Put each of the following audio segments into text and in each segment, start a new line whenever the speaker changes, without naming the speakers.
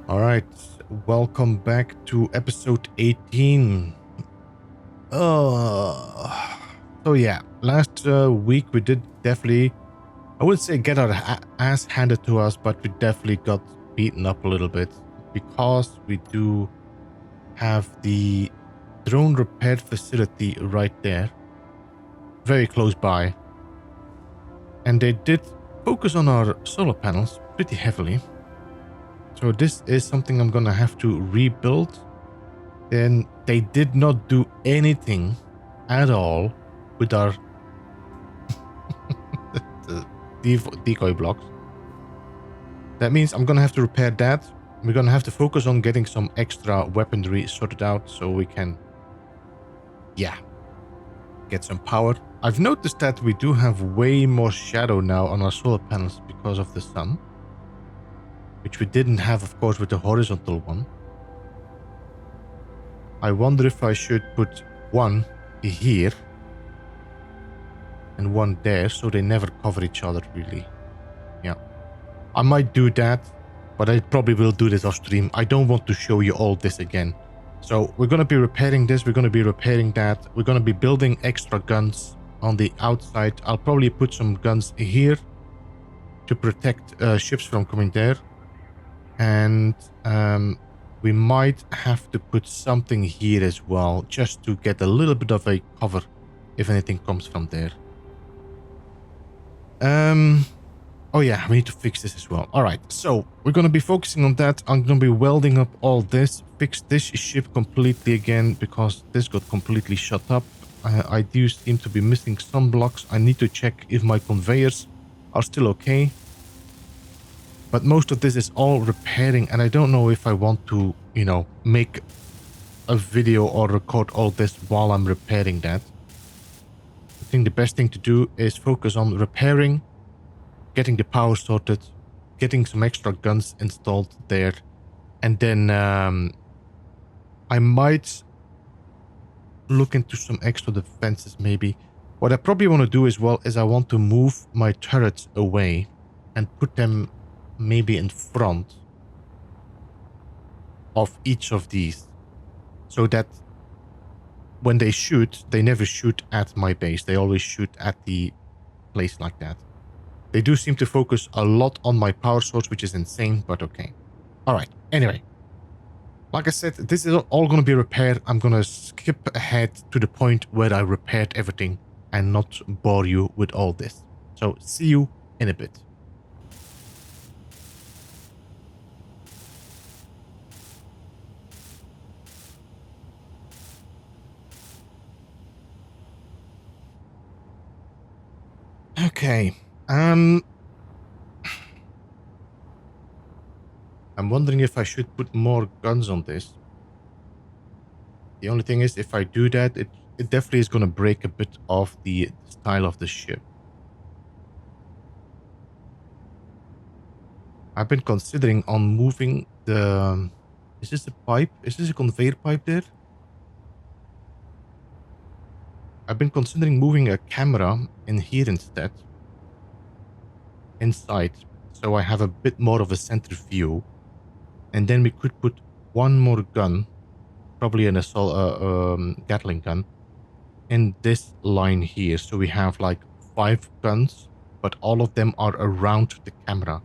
Alright, welcome back to episode 18. So yeah, last week we did definitely, I would say get our ass handed to us, but we definitely got beaten up a little bit because we do have the drone repair facility right there, very close by. And they did focus on our solar panels pretty heavily. So this is something I'm gonna have to rebuild. Then they did not do anything at all with our decoy blocks. That means I'm gonna have to repair that. We're gonna have to focus on getting some extra weaponry sorted out so we can, get some power. I've noticed that we do have way more shadow now on our solar panels because of the sun, which we didn't have, of course, with the horizontal one. I wonder if I should put one here and one there so they never cover each other really. Yeah, I might do that, but I probably will do this off stream. I don't want to show you all this again. So we're going to be repairing this, we're going to be repairing that, we're going to be building extra guns on the outside. I'll probably put some guns here to protect ships from coming there, and we might have to put something here as well, just to get a little bit of a cover if anything comes from there. Oh yeah, we need to fix this as well. All right, so we're going to be focusing on that. I'm going to be welding up all this, fix this ship completely again because this got completely shut up. I do seem to be missing some blocks. I need to check if my conveyors are still okay. But most of this is all repairing, and I don't know if I want to, make a video or record all this while I'm repairing that. I think the best thing to do is focus on repairing, getting the power sorted, getting some extra guns installed there, and then I might look into some extra defenses maybe. What I probably want to do as well is I want to move my turrets away and put them maybe in front of each of these, so that when they shoot, they never shoot at my base. They always shoot at the place like that. They do seem to focus a lot on my power source, which is insane, but okay. All right. Anyway, like I said, this is all going to be repaired. I'm going to skip ahead to the point where I repaired everything and not bore you with all this. So see you in a bit. Okay. I'm wondering if I should put more guns on this. The only thing is, if I do that, it definitely is going to break a bit of the style of the ship. I've been considering on moving the... Is this a pipe? Is this a conveyor pipe there? I've been considering moving a camera in here instead. Inside. So I have a bit more of a center view. And then we could put one more gun, probably an assault Gatling gun, in this line here. So we have like 5 guns, but all of them are around the camera.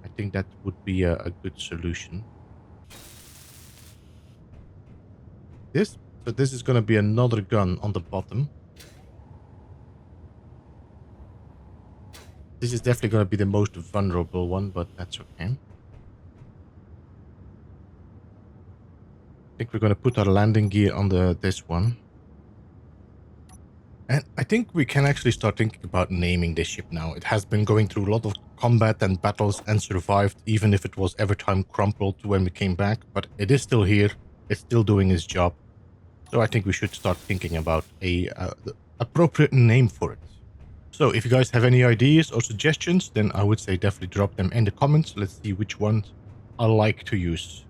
I think that would be a good solution. So this is going to be another gun on the bottom. This is definitely going to be the most vulnerable one, but that's okay. I think we're going to put our landing gear on this one. And I think we can actually start thinking about naming this ship now. It has been going through a lot of combat and battles and survived, even if it was every time crumpled when we came back. But it is still here. It's still doing its job. So I think we should start thinking about a appropriate name for it. So if you guys have any ideas or suggestions, then I would say definitely drop them in the comments. Let's see which ones I like to use.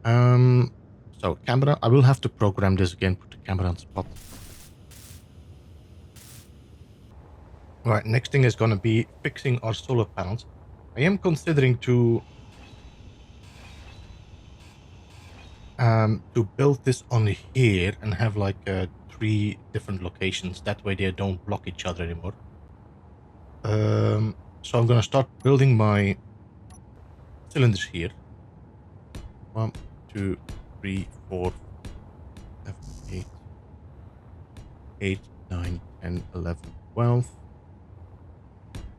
So camera, I will have to program this again, put the camera on spot. All right, next thing is going to be fixing our solar panels. I am considering to build this on here and have like 3 different locations. That way they don't block each other anymore. So I'm going to start building my cylinders here. 1, 2, 3, 4, 7, 8, 8, 9, 10, 11, 12,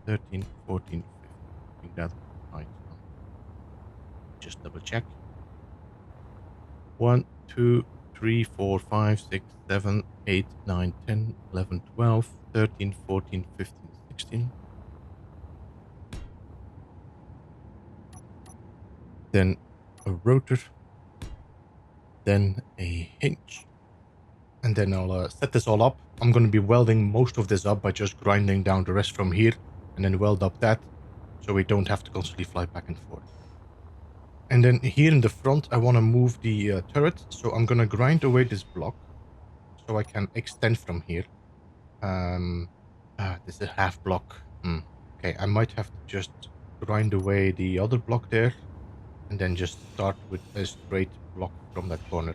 13, 14, 15. I think that's right. Just double check. 1, 2, 3, 4, 5, 6, 7, 8, 9, 10, 11, 12, 13, 14, 15, 16. Then a rotor. Then a hinge. And then I'll set this all up. I'm going to be welding most of this up by just grinding down the rest from here and then weld up that so we don't have to constantly fly back and forth. And then here in the front, I want to move the turret. So I'm going to grind away this block so I can extend from here. This is a half block. Okay, I might have to just grind away the other block there and then just start with a straight block from that corner.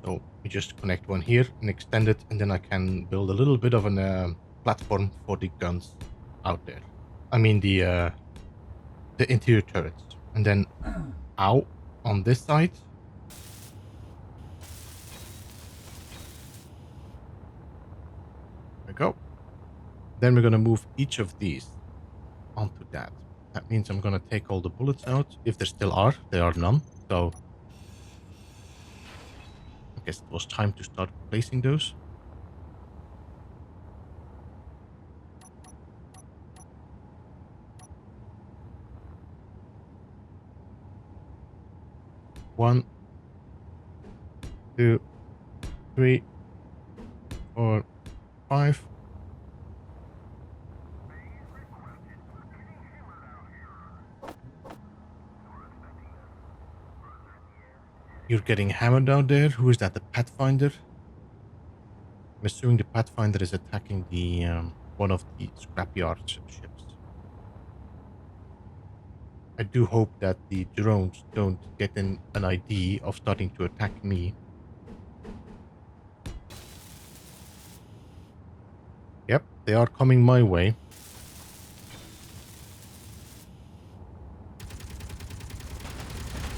So we just connect one here and extend it, and then I can build a little bit of an platform for the guns out there. I mean the interior turrets. And then out on this side. There we go. Then we're going to move each of these onto that. That means I'm going to take all the bullets out. If there still are, there are none. So I guess it was time to start placing those. One, 2, 3, 4, 5. You're getting hammered out there. Who is that? The Pathfinder? I'm assuming the Pathfinder is attacking the one of the scrapyard ships. I do hope that the drones don't get an idea of starting to attack me. Yep, they are coming my way.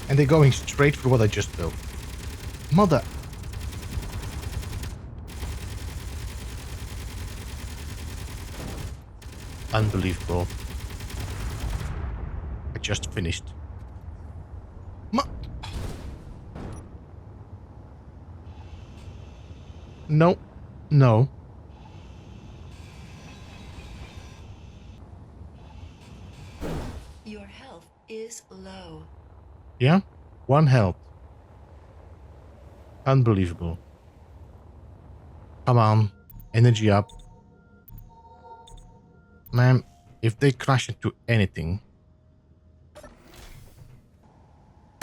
And they're going straight for what I just built. Mother. Unbelievable. I just finished. No. No.
Your health is low.
Yeah? 1 health. Unbelievable. Come on. Energy up. Man, if they crash into anything,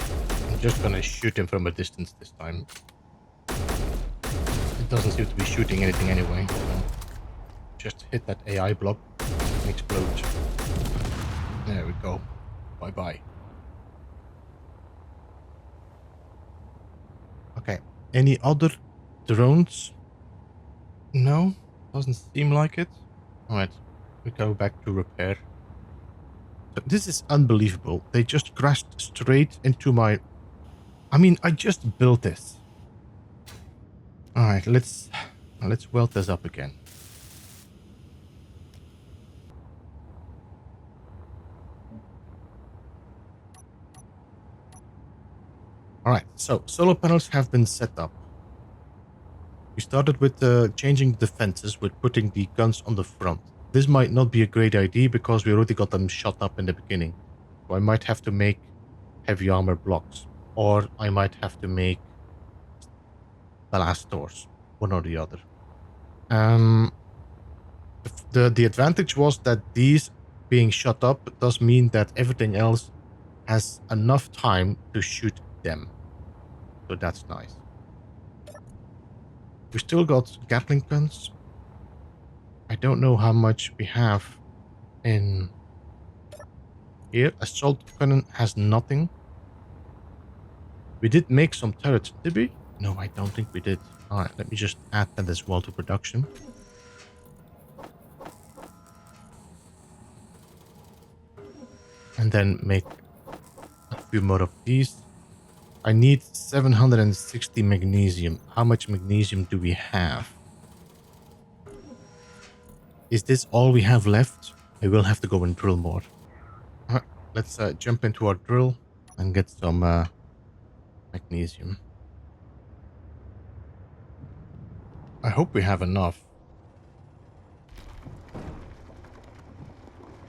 I'm just gonna shoot him from a distance this time. It doesn't seem to be shooting anything anyway. So just hit that AI block and explode. There we go. Bye-bye. Okay. Any other drones? No? Doesn't seem like it. Alright. We go back to repair. So this is unbelievable. They just crashed straight into my... I mean, I just built this. Alright, let's weld this up again. Alright, so solar panels have been set up. We started with changing the defenses with putting the guns on the front. This might not be a great idea because we already got them shot up in the beginning. So I might have to make heavy armor blocks. Or I might have to make blast doors. One or the other. The advantage was that these being shot up does mean that everything else has enough time to shoot them. So that's nice. We still got Gatling guns. I don't know how much we have in here. Assault cannon has nothing. We did make some turrets, did we? No, I don't think we did. All right, let me just add that as well to production. And then make a few more of these. I need 760 magnesium. How much magnesium do we have? Is this all we have left? I will have to go and drill more. Let's jump into our drill and get some magnesium. I hope we have enough.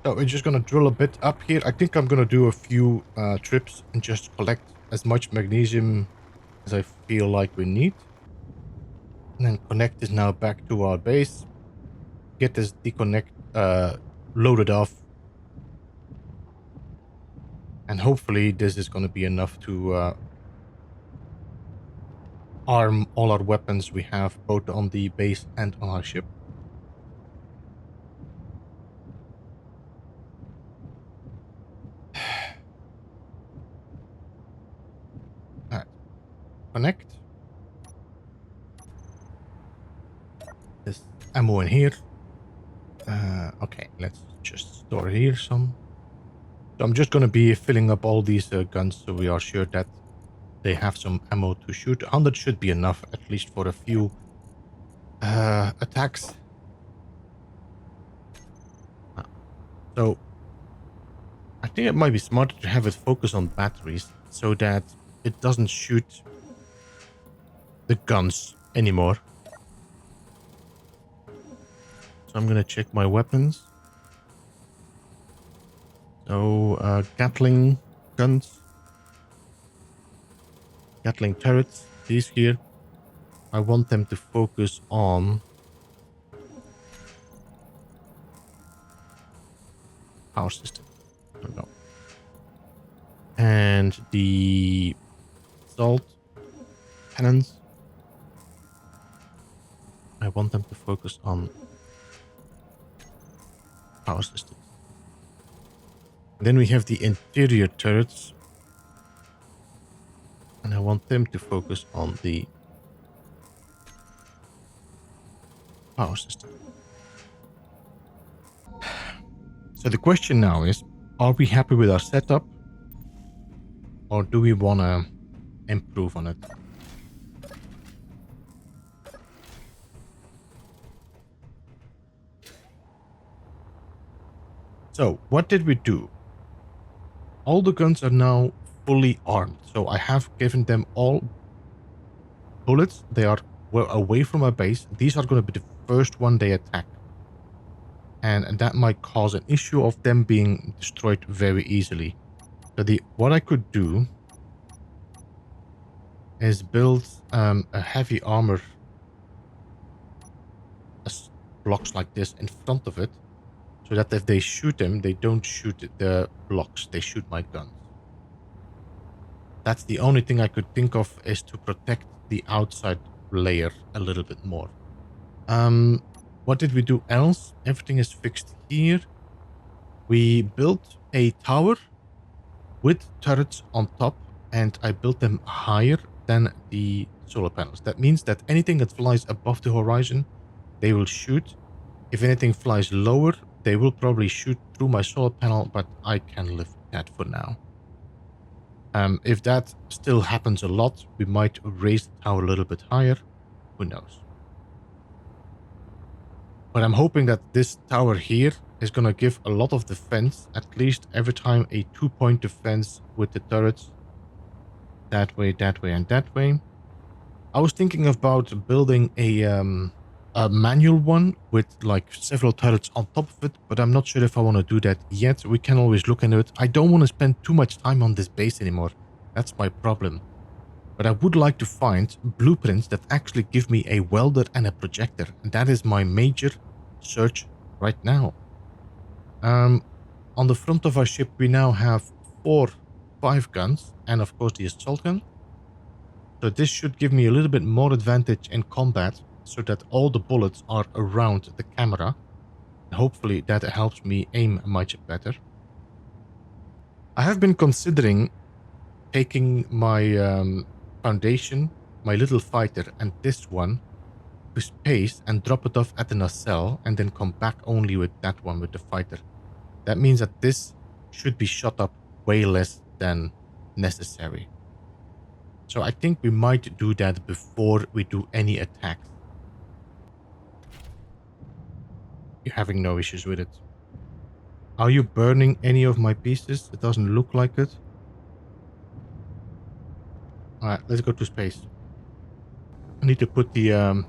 So we're just going to drill a bit up here. I think I'm going to do a few trips and just collect as much magnesium as I feel like we need. And then connect this now back to our base. Get this deconnect loaded off. And hopefully this is going to be enough to arm all our weapons we have both on the base and on our ship. Alright. Connect. This ammo in here. Okay, let's just store here some. So I'm just going to be filling up all these guns so we are sure that they have some ammo to shoot. 100 should be enough, at least for a few attacks. So I think it might be smarter to have it focus on batteries so that it doesn't shoot the guns anymore. So I'm going to check my weapons. So Gatling guns. Gatling turrets, these here. I want them to focus on power system. I don't know. And the assault cannons. I want them to focus on power systems. Then we have the interior turrets. And I want them to focus on the power system. So the question now is, are we happy with our setup? Or do we want to improve on it? So what did we do? All the guns are now fully armed. So I have given them all bullets. They are well away from our base. These are going to be the first one they attack. And that might cause an issue of them being destroyed very easily. So what I could do is build a heavy armor blocks like this in front of it. So that if they shoot them, they don't shoot the blocks. They shoot my guns. That's the only thing I could think of is to protect the outside layer a little bit more. What did we do else? Everything is fixed here. We built a tower with turrets on top, and I built them higher than the solar panels. That means that anything that flies above the horizon, they will shoot. If anything flies lower, they will probably shoot through my solar panel, but I can live with that for now. If that still happens a lot, we might raise the tower a little bit higher. Who knows? But I'm hoping that this tower here is going to give a lot of defense, at least every time a 2-point defense with the turrets. That way, and that way. I was thinking about building a manual one with like several turrets on top of it, but I'm not sure if I want to do that yet. We can always look into it. I don't want to spend too much time on this base anymore. That's my problem. But I would like to find blueprints that actually give me a welder and a projector. And that is my major search right now. On the front of our ship, we now have 5 guns. And of course the assault gun. So this should give me a little bit more advantage in combat. So that all the bullets are around the camera. Hopefully that helps me aim much better. I have been considering taking my foundation, my little fighter, and this one to space and drop it off at the nacelle and then come back only with that one with the fighter. That means that this should be shot up way less than necessary. So I think we might do that before we do any attacks. You're having no issues with it. Are you burning any of my pieces? It doesn't look like it. Alright, let's go to space. I need to put the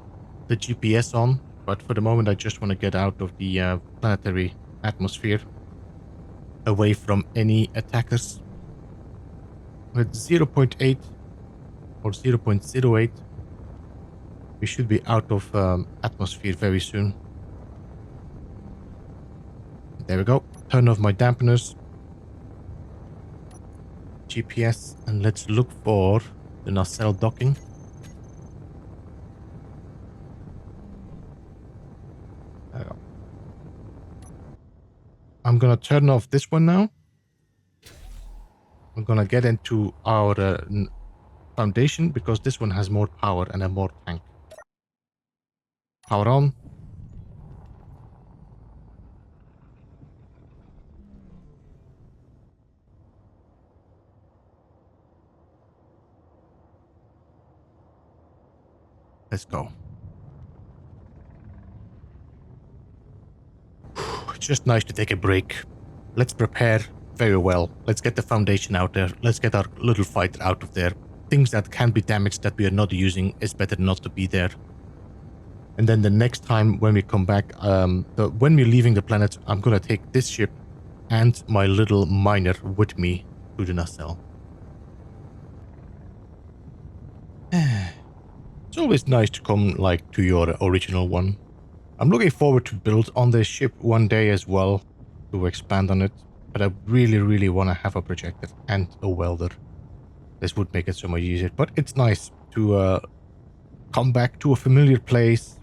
GPS on, but for the moment I just want to get out of the planetary atmosphere, away from any attackers. With 0.8 or 0.08, we should be out of atmosphere very soon. There we go. Turn off my dampeners. GPS, and let's look for the nacelle docking. There we go. I'm gonna turn off this one now. We're gonna get into our foundation because this one has more power and a more tank. Power on. Let's go. It's just nice to take a break. Let's prepare very well. Let's get the foundation out there. Let's get our little fighter out of there. Things that can be damaged that we are not using, is better not to be there. And then the next time when we come back, when we're leaving the planet, I'm gonna take this ship and my little miner with me to the nacelle. It's always nice to come like to your original one. I'm looking forward to build on this ship one day as well, to expand on it, but I really want to have a projector and a welder. This would make it so much easier, but it's nice to come back to a familiar place,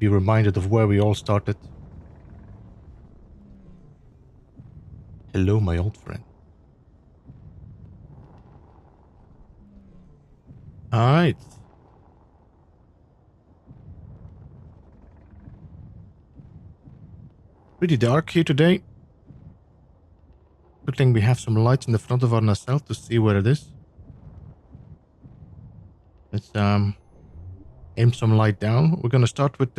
be reminded of where we all started. Hello, my old friend. Alright. Pretty dark here today. Good thing we have some lights in the front of our nacelle to see where it is. Let's aim some light down. We're gonna start with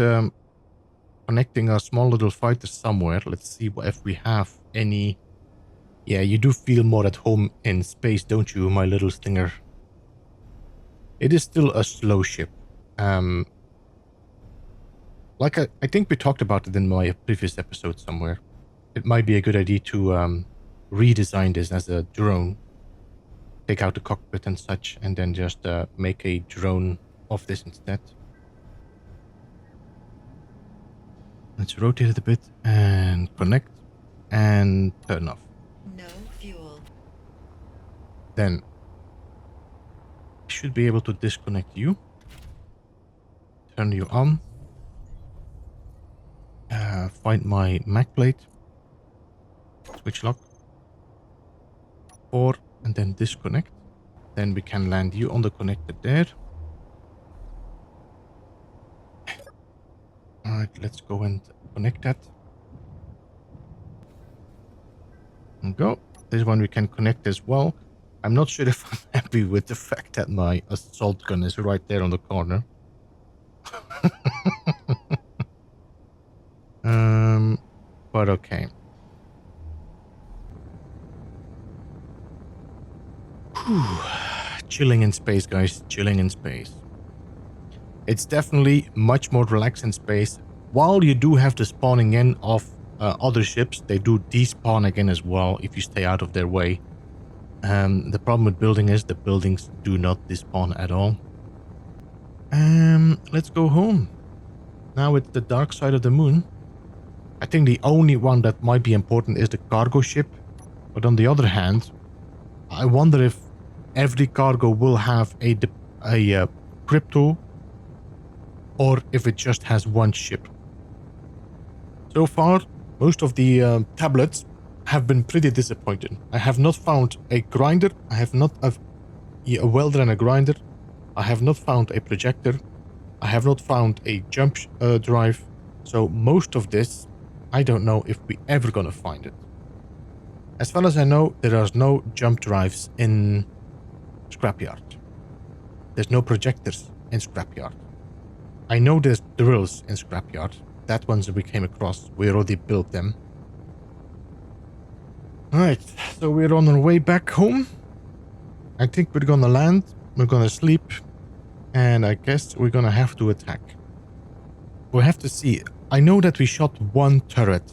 connecting our small little fighter somewhere. Let's see if we have any. Yeah, you do feel more at home in space, don't you, my little stinger? It is still a slow ship. Like I think we talked about it in my previous episode somewhere. It might be a good idea to redesign this as a drone. Take out the cockpit and such, and then just make a drone of this instead. Let's rotate it a bit and connect and turn off.
No fuel.
Then I should be able to disconnect you. Turn you on. Find my mag plate. Switch lock. 4 and then disconnect. Then we can land you on the connector there. Alright, let's go and connect that. And go. This one we can connect as well. I'm not sure if I'm happy with the fact that my assault gun is right there on the corner. But okay. Whew. Chilling in space, guys. Chilling in space. It's definitely much more relaxed in space. While you do have the spawning in of other ships, they do despawn again as well if you stay out of their way. The problem with building is the buildings do not despawn at all. Let's go home. Now it's the dark side of the moon. I think the only one that might be important is the cargo ship. But on the other hand, I wonder if every cargo will have a crypto, or if it just has one ship. So far, most of the tablets have been pretty disappointing. I have not found a grinder. I have not a welder and a grinder. I have not found a projector. I have not found a jump drive. So most of this, I don't know if we ever gonna find it. As far as I know, there are no jump drives in Scrapyard. There's no projectors in Scrapyard. I know there's drills in Scrapyard. That ones that we came across, we already built them. Alright, so we're on our way back home. I think we're gonna land, we're gonna sleep, and I guess we're gonna have to attack. We'll have to see. I know that we shot one turret.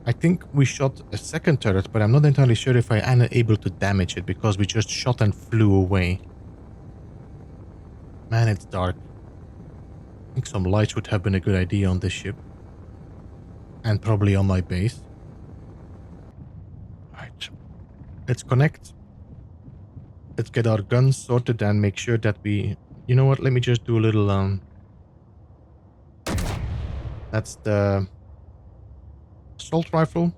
I think we shot a second turret, but I'm not entirely sure if I am able to damage it because we just shot and flew away. Man, it's dark. I think some lights would have been a good idea on this ship. And probably on my base. Right. Let's connect. Let's get our guns sorted and make sure that we... You know what? Let me just do a little... That's the... assault rifle.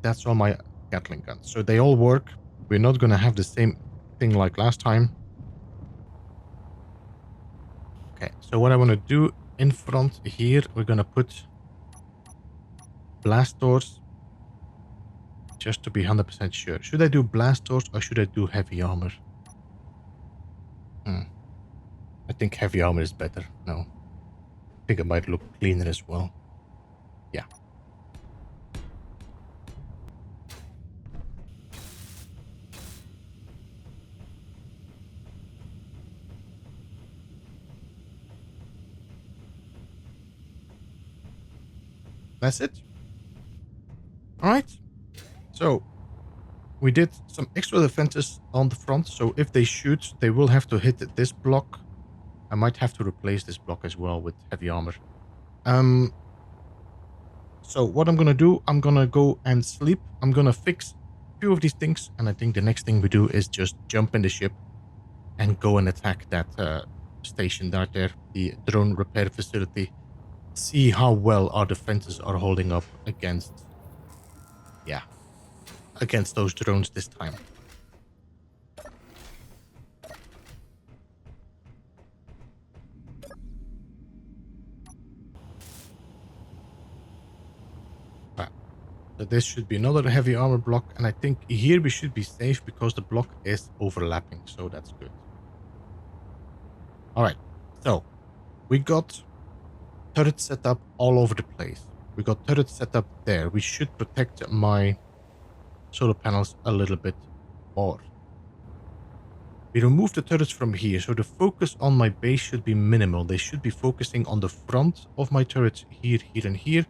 That's all my Gatling guns. So they all work. We're not gonna have the same thing like last time. Okay, so what I want to do in front here, we're gonna put blast doors. Just to be 100% sure. Should I do blast doors or should I do heavy armor? I think heavy armor is better. No. I think it might look cleaner as well. Yeah. That's it. Alright. So, we did some extra defenses on the front. So if they shoot, they will have to hit this block. I might have to replace this block as well with heavy armor. So what I'm gonna do, I'm gonna go and sleep. I'm gonna fix a few of these things. And I think the next thing we do is just jump in the ship and go and attack that station down there, the drone repair facility. See how well our defenses are holding up against, against those drones this time. So this should be another heavy armor block, and I think here we should be safe because the block is overlapping, so that's good. Alright, so we got turrets set up all over the place. We got turrets set up there. We should protect my solar panels a little bit more. We removed the turrets from here, so the focus on my base should be minimal. They should be focusing on the front of my turrets here, here, and here.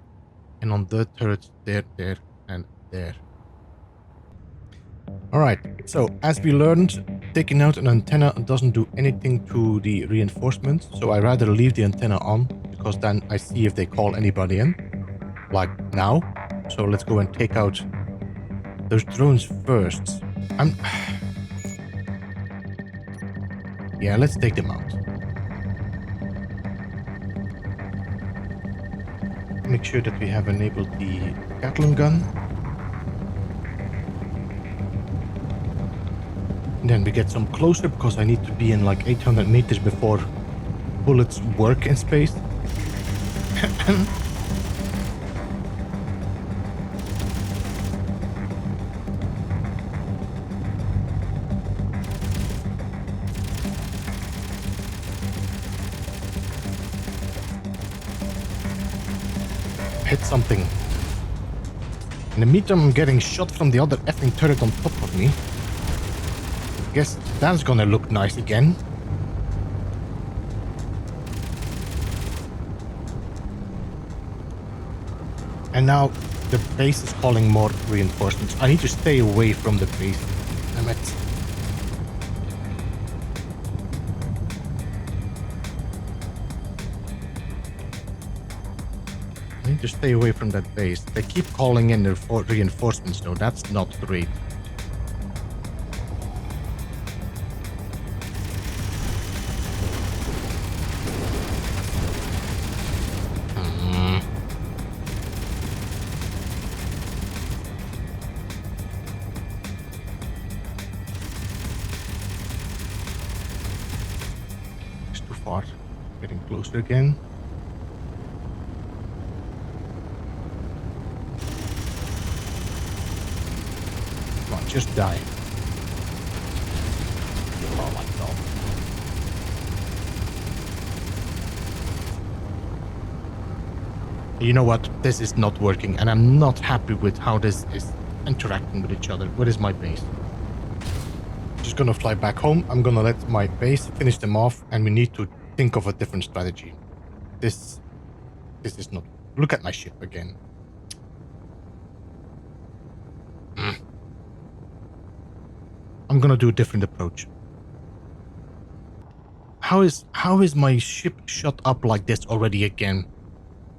And on the turrets there, there, and there. Alright, so as we learned, taking out an antenna doesn't do anything to the reinforcement. So I rather leave the antenna on, because then I see if they call anybody in. Like now. So let's go and take out those drones first. Yeah, let's take them out. Make sure that we have enabled the Gatling gun. And then we get some closer because I need to be in like 800 meters before bullets work in space. Hit something. In the meantime, I'm getting shot from the other effing turret on top of me. Guess that's gonna look nice again. And now the base is calling more reinforcements. I need to stay away from the base. Damn it. I need to stay away from that base. They keep calling in their reinforcements though. That's not great. far. Getting closer again. Come on, just die. Oh my god. You know what? This is not working, and I'm not happy with how this is interacting with each other. What is my base? Just gonna fly back home. I'm gonna let my base finish them off, and we need to think of a different strategy. This is not... Look at my ship again. I'm gonna do a different approach. How is my ship shot up like this already again?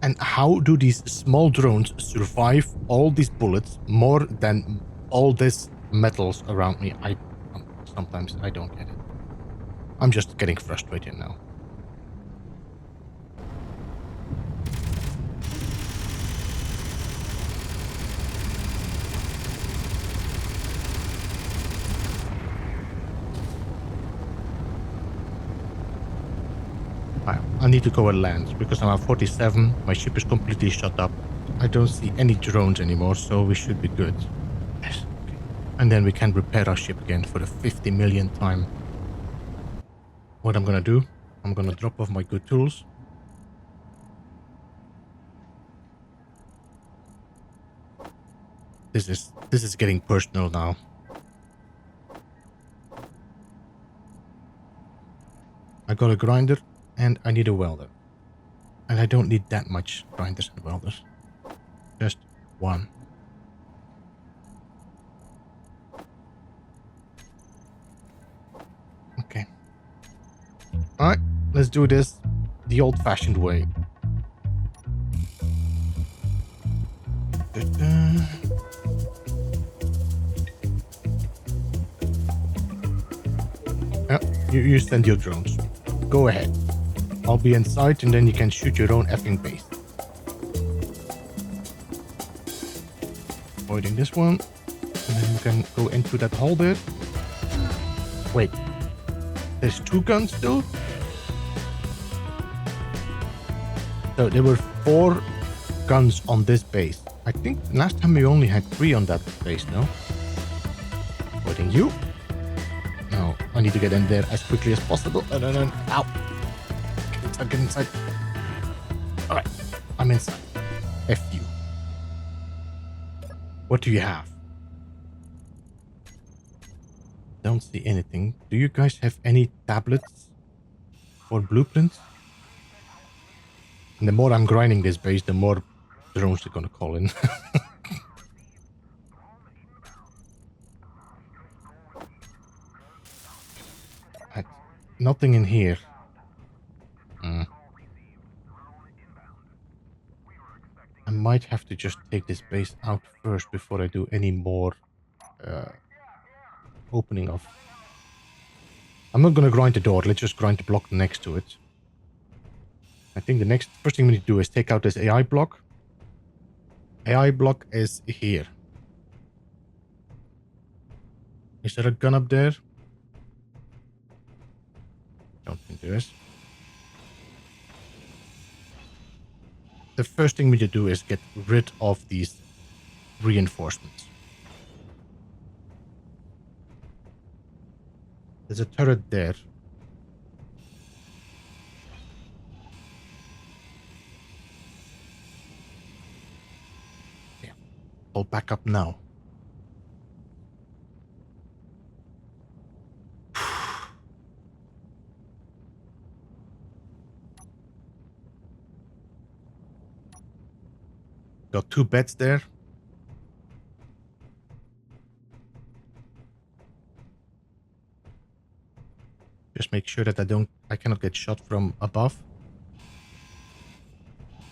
And how do these small drones survive all these bullets more than all this metals around me? Sometimes I don't get it. I'm just getting frustrated now. I need to go and land because I'm at 47. My ship is completely shut up. I don't see any drones anymore, so we should be good. Yes, okay. And then we can repair our ship again for the 50 millionth time. What I'm gonna do, I'm gonna drop off my good tools. This is getting personal now. I got a grinder. And I need a welder. And I don't need that much grinders and welders. Just one. Okay. Alright, let's do this the old-fashioned way. Yeah, you send your drones. Go ahead. I'll be inside and then you can shoot your own effing base. Avoiding this one. And then you can go into that hole there. Wait. There's 2 guns still? So there were 4 guns on this base. I think last time we only had 3 on that base, no? Avoiding you. Now, I need to get in there as quickly as possible. Ow. Get inside. Alright, I'm inside. F you. What do you have? Don't see anything. Do you guys have any tablets or blueprints? And the more I'm grinding this base, the more drones they're gonna call in. Nothing in here. I might have to just take this base out first before I do any more opening of. I'm not gonna grind the door. Let's just grind the block next to it. I think the first thing we need to do is take out this AI block. AI block is here. Is there a gun up there? Don't think there is. The first thing we need to do is get rid of these reinforcements. There's a turret there. Yeah. I'll back up now. Got 2 beds there. Just make sure that I cannot get shot from above.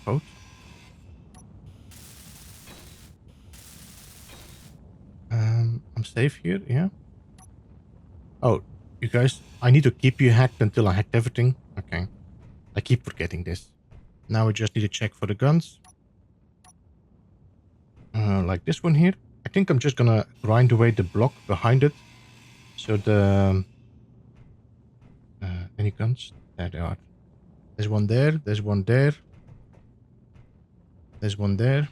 Boat. I'm safe here, yeah. Oh, you guys, I need to keep you hacked until I hacked everything. Okay. I keep forgetting this. Now we just need to check for the guns. Like this one here. I think I'm just gonna grind away the block behind it. So the... any guns? There they are. There's one there. There's one there. There's one there.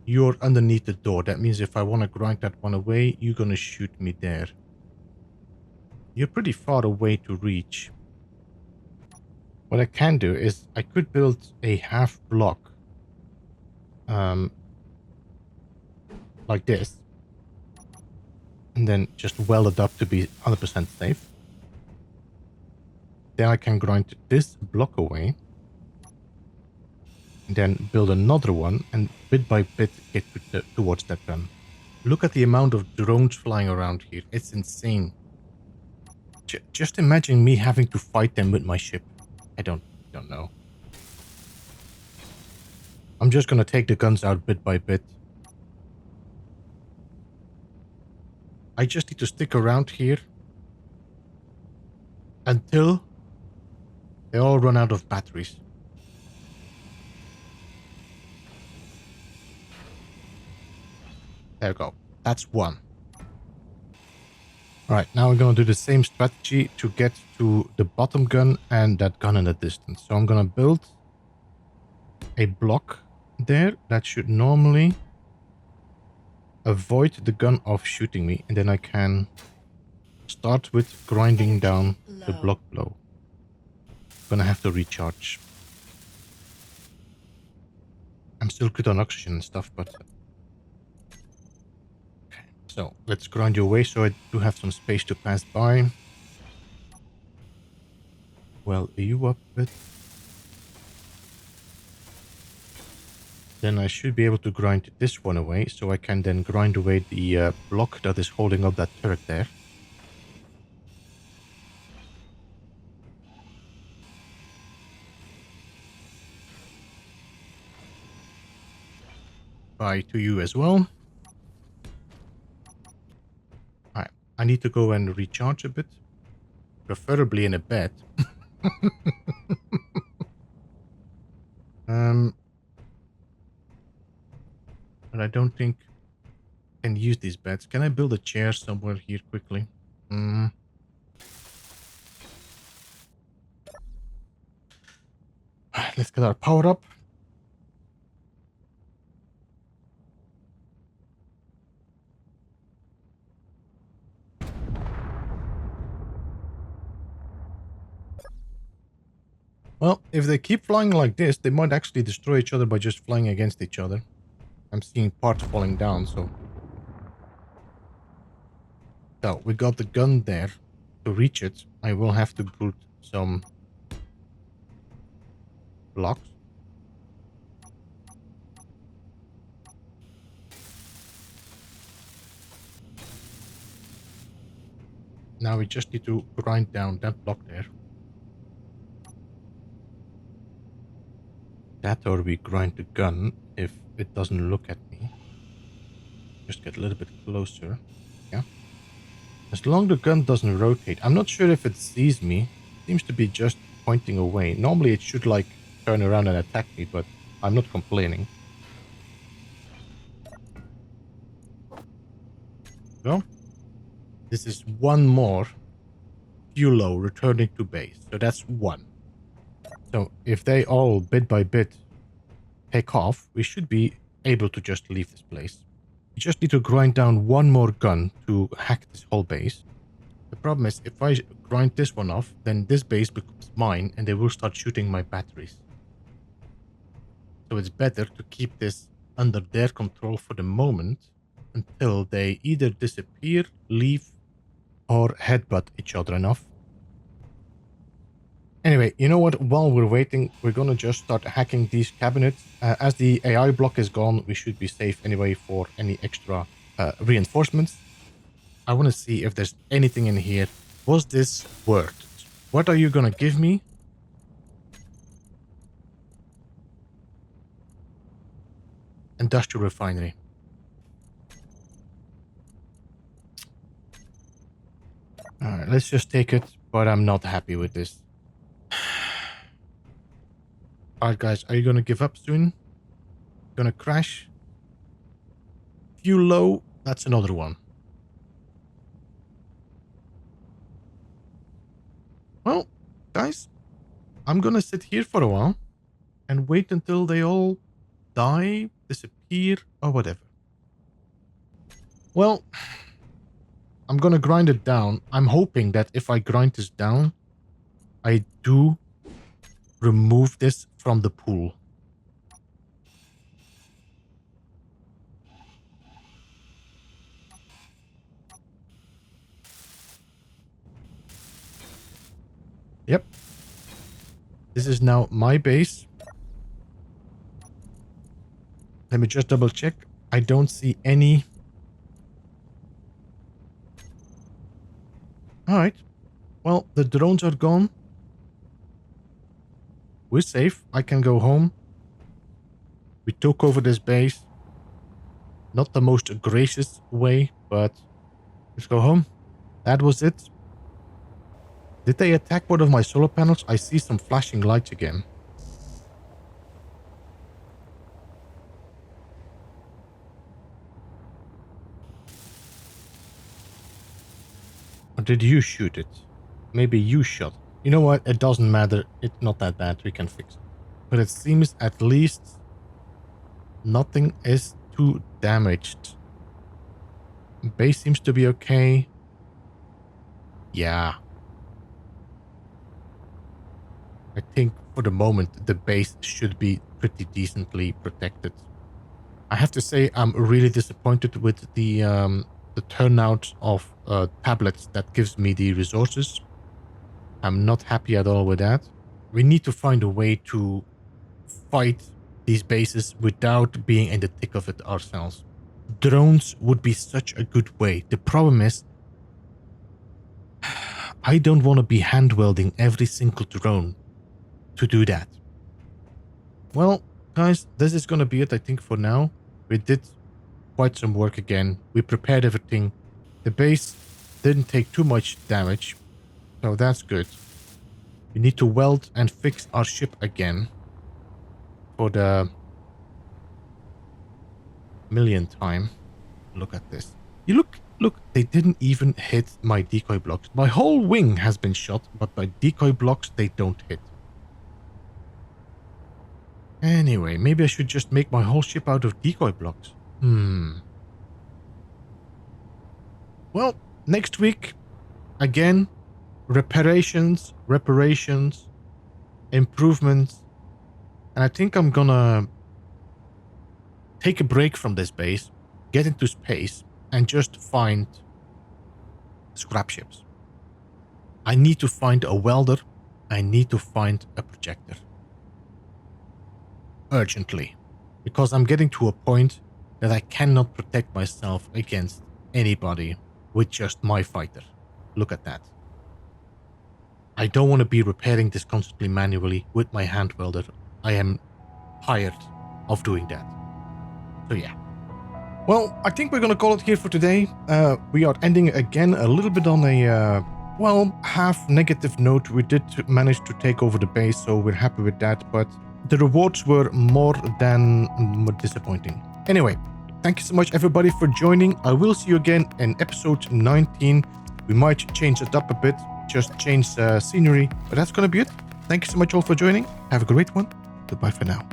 You're underneath the door. That means if I want to grind that one away, you're going to shoot me there. You're pretty far away to reach. What I can do is I could build a half block. Like this. And then just weld it up to be 100% safe. Then I can grind this block away. And then build another one and bit by bit get towards that gun. Look at the amount of drones flying around here. It's insane. Just imagine me having to fight them with my ship. I don't know. I'm just gonna take the guns out bit by bit. I just need to stick around here until they all run out of batteries. There we go. That's one. Alright, now we're gonna do the same strategy to get to the bottom gun and that gun in the distance. So I'm gonna build a block there that should normally avoid the gun of shooting me, and then I can start with grinding down the block below. Gonna have to recharge. I'm still good on oxygen and stuff, but okay. So let's grind you away so I do have some space to pass by. Well, are you up a bit? Then I should be able to grind this one away, so I can then grind away the block that is holding up that turret there. Bye to you as well. Alright, I need to go and recharge a bit. Preferably in a bed. But I don't think I can use these beds. Can I build a chair somewhere here quickly? Let's get our power up. Well, if they keep flying like this, they might actually destroy each other by just flying against each other. I'm seeing parts falling down, so... So, we got the gun there. To reach it, I will have to put some blocks. Now we just need to grind down that block there. That, or we grind the gun if it doesn't look at me. Just get a little bit closer. Yeah. As long as the gun doesn't rotate. I'm not sure if it sees me. It seems to be just pointing away. Normally it should like turn around and attack me, but I'm not complaining. Well, this is one more fuel low returning to base. So that's one. So if they all bit by bit take off, we should be able to just leave this place. We just need to grind down one more gun to hack this whole base. The problem is, if I grind this one off, then this base becomes mine and they will start shooting my batteries. So it's better to keep this under their control for the moment until they either disappear, leave, or headbutt each other enough. Anyway, you know what? While we're waiting, we're gonna just start hacking these cabinets. As the AI block is gone, we should be safe anyway for any extra reinforcements. I want to see if there's anything in here. Was this worth it? What are you gonna give me? Industrial refinery. Alright, let's just take it, but I'm not happy with this. Alright guys, are you gonna give up soon? Gonna crash? Fuel low? That's another one. Well, guys, I'm gonna sit here for a while and wait until they all die, disappear, or whatever. Well, I'm gonna grind it down. I'm hoping that if I grind this down, I do remove this from the pool. Yep. This is now my base. Let me just double check. I don't see any. Alright. Well, the drones are gone. We're safe. I can go home. We took over this base. Not the most gracious way, but let's go home. That was it. Did they attack one of my solar panels? I see some flashing lights again. Or did you shoot it? Maybe you shot. You know what? It doesn't matter. It's not that bad. We can fix it. But it seems at least nothing is too damaged. Base seems to be okay. Yeah. I think for the moment the base should be pretty decently protected. I have to say I'm really disappointed with the turnout of tablets that gives me the resources. I'm not happy at all with that. We need to find a way to fight these bases without being in the thick of it ourselves. Drones would be such a good way. The problem is, I don't want to be hand-welding every single drone to do that. Well, guys, this is going to be it, I think, for now. We did quite some work again. We prepared everything. The base didn't take too much damage, so that's good. We need to weld and fix our ship again for the millionth time. Look at this. You look, they didn't even hit my decoy blocks. My whole wing has been shot, but my decoy blocks, they don't hit. Anyway, maybe I should just make my whole ship out of decoy blocks. Well, next week, again, reparations, improvements. And I think I'm gonna take a break from this base, get into space, and just find scrap ships. I need to find a welder. I need to find a projector. Urgently. Because I'm getting to a point that I cannot protect myself against anybody with just my fighter. Look at that. I don't want to be repairing this constantly manually with my hand welder. I am tired of doing that. So yeah. Well, I think we're gonna call it here for today. We are ending again a little bit on a, half negative note. We did manage to take over the base, so we're happy with that, but the rewards were more than disappointing. Anyway, thank you so much everybody for joining. I will see you again in episode 19. We might change it up a bit, just change scenery, but that's gonna be it. Thank you so much all for joining. Have a great one. Goodbye for now.